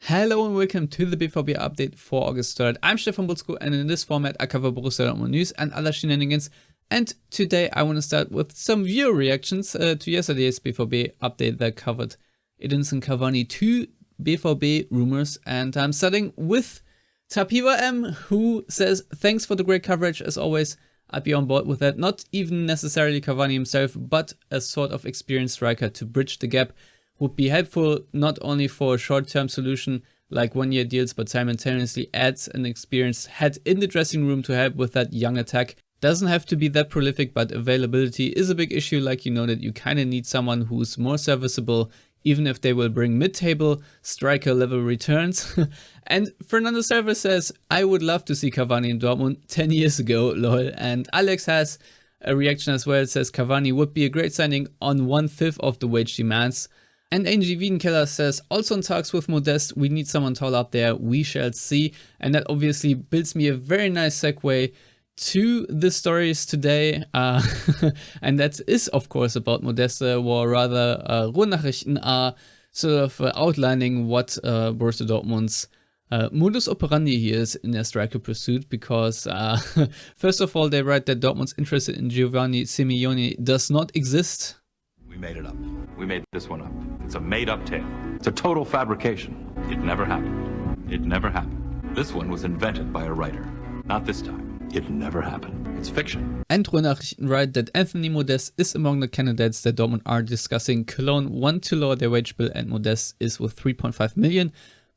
Hello and welcome to the BVB update for August 3rd. I'm Stefan Butzko and in this format I cover Borussia Dortmund news and other shenanigans. And today I want to start with some viewer reactions to yesterday's BVB update that covered Edinson Cavani 2 BVB rumors. And I'm starting with Tapiwa M, who says, thanks for the great coverage as always. I'd be on board with that. Not even necessarily Cavani himself, but a sort of experienced striker to bridge the gap would be helpful, not only for a short-term solution like one-year deals, but simultaneously adds an experienced head in the dressing room to help with that young attack. Doesn't have to be that prolific, but availability is a big issue, like you know that you kind of need someone who's more serviceable, even if they will bring mid-table striker level returns. And Fernando Silva says, I would love to see Cavani in Dortmund 10 years ago, lol. And Alex has a reaction as well. It says Cavani would be a great signing on 1/5 of the wage demands. And Angie Wiedenkeller says, also in talks with Modest, we need someone tall up there, we shall see. And that obviously builds me a very nice segue to the stories today. And that is, of course, about Modest, or rather, Ruhrnachrichten are sort of outlining what Borussia Dortmund's modus operandi here is in their striker pursuit. Because, first of all, they write that Dortmund's interest in Giovanni Simeone does not exist. We made it up. We made this one up. It's a made-up tale. It's a total fabrication. It never happened. It never happened. This one was invented by a writer. Not this time. It never happened. It's fiction. And Ruhrnachrichten write that Anthony Modest is among the candidates that Dortmund are discussing. Cologne want to lower their wage bill and Modest is with 3.5 million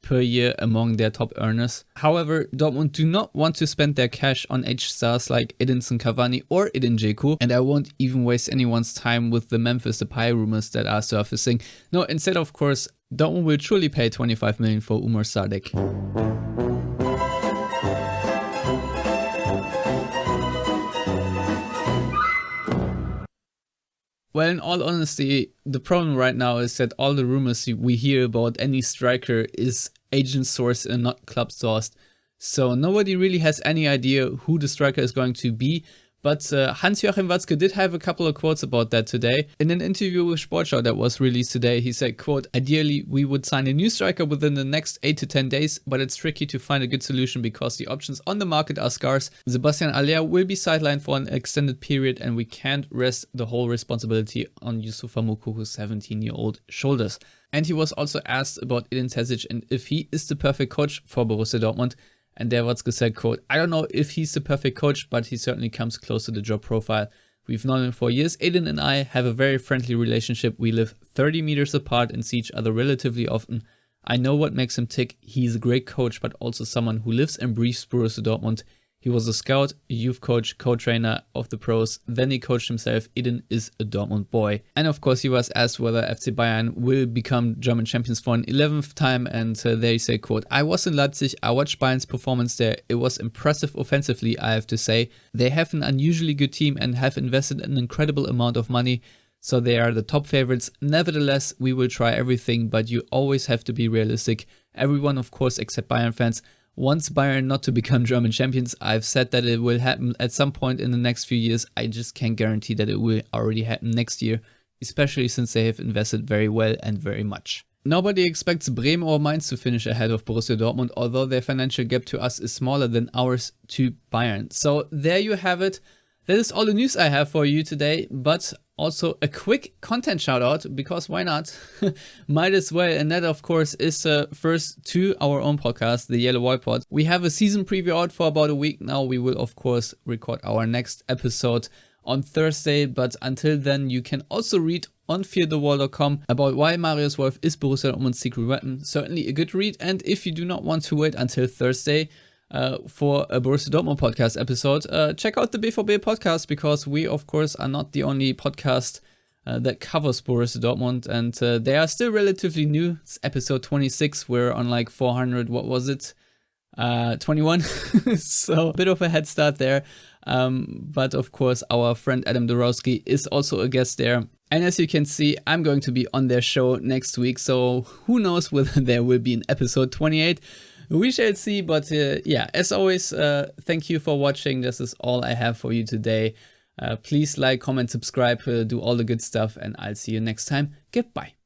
per year among their top earners. However, Dortmund do not want to spend their cash on age stars like Edinson Cavani or Edin Dzeko, and I won't even waste anyone's time with the Memphis Depay rumors that are surfacing. No, instead, of course, Dortmund will truly pay 25 million for Umar Sadek. Well, in all honesty, the problem right now is that all the rumors we hear about any striker is agent sourced and not club sourced. So nobody really has any idea who the striker is going to be. But Hans-Joachim Watzke did have a couple of quotes about that today. In an interview with Sportschau that was released today, he said, quote, ideally we would sign a new striker within the next 8 to 10 days, but it's tricky to find a good solution because the options on the market are scarce. Sebastian Aller will be sidelined for an extended period and we can't rest the whole responsibility on Youssoufa Moukokou's 17-year-old shoulders. And he was also asked about Edin Terzic and if he is the perfect coach for Borussia Dortmund. And there Watzke said, quote, I don't know if he's the perfect coach, but he certainly comes close to the job profile. We've known him for years. Edin and I have a very friendly relationship. We live 30 meters apart and see each other relatively often. I know what makes him tick. He's a great coach, but also someone who lives and breathes Borussia Dortmund. He was a scout, a youth coach, co-trainer of the pros. Then he coached himself. Edin is a Dortmund boy. And of course, he was asked whether FC Bayern will become German champions for an 11th time. And there he said, quote, I was in Leipzig. I watched Bayern's performance there. It was impressive offensively, I have to say. They have an unusually good team and have invested an incredible amount of money. So they are the top favorites. Nevertheless, we will try everything, but you always have to be realistic. Everyone, of course, except Bayern fans, wants Bayern not to become German champions. I've said that it will happen at some point in the next few years. I just can't guarantee that it will already happen next year, especially since they have invested very well and very much. Nobody expects Bremen or Mainz to finish ahead of Borussia Dortmund, although their financial gap to us is smaller than ours to Bayern. So there you have it. That is all the news I have for you today, but also a quick content shout out, because why not? Might as well. And that, of course, is first to our own podcast, the Yellow Wall Pod. We have a season preview out for about a week now. We will, of course, record our next episode on Thursday. But until then, you can also read on fearthewall.com about why Marius Wolf is Borussia Dortmund's secret weapon. Certainly a good read. And if you do not want to wait until Thursday, for a Borussia Dortmund podcast episode, check out the BVB podcast, because we, of course, are not the only podcast that covers Borussia Dortmund, and they are still relatively new. It's episode 26. We're on like 400, what was it? 21. So a bit of a head start there. But of course, our friend Adam Dorowski is also a guest there. And as you can see, I'm going to be on their show next week. So who knows whether there will be an episode 28. We shall see, but yeah, as always, thank you for watching. This is all I have for you today. Please like, comment, subscribe, do all the good stuff, and I'll see you next time. Goodbye.